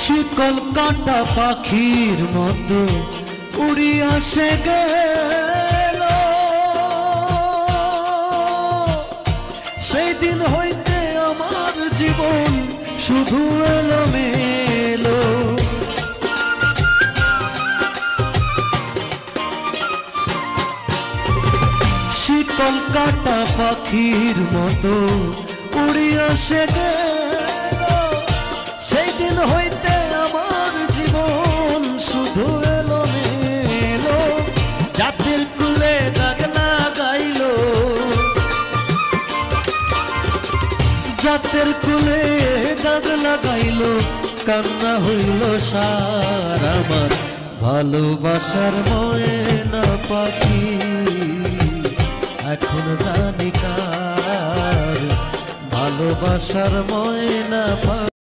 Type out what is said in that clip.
শিকল কাটা পাখির মতো উড়িয়া সে গেল, সেই দিন হইতে আমার জীবন শুধু এলোমেলো। শিকল কাটা পাখির মতো উড়িয়া সে গেল, সেই দিন হইতে আমার জীবন শুধু এলোমেলো। জাতির কুলে দাগ লাগাইল, জাতের কুলে দাগ লাগাইল, কান্না হইল সার আমার ভালোবাসার ময়না পাখি। এখন জানি কার ভালোবাসার ময়না পাখি।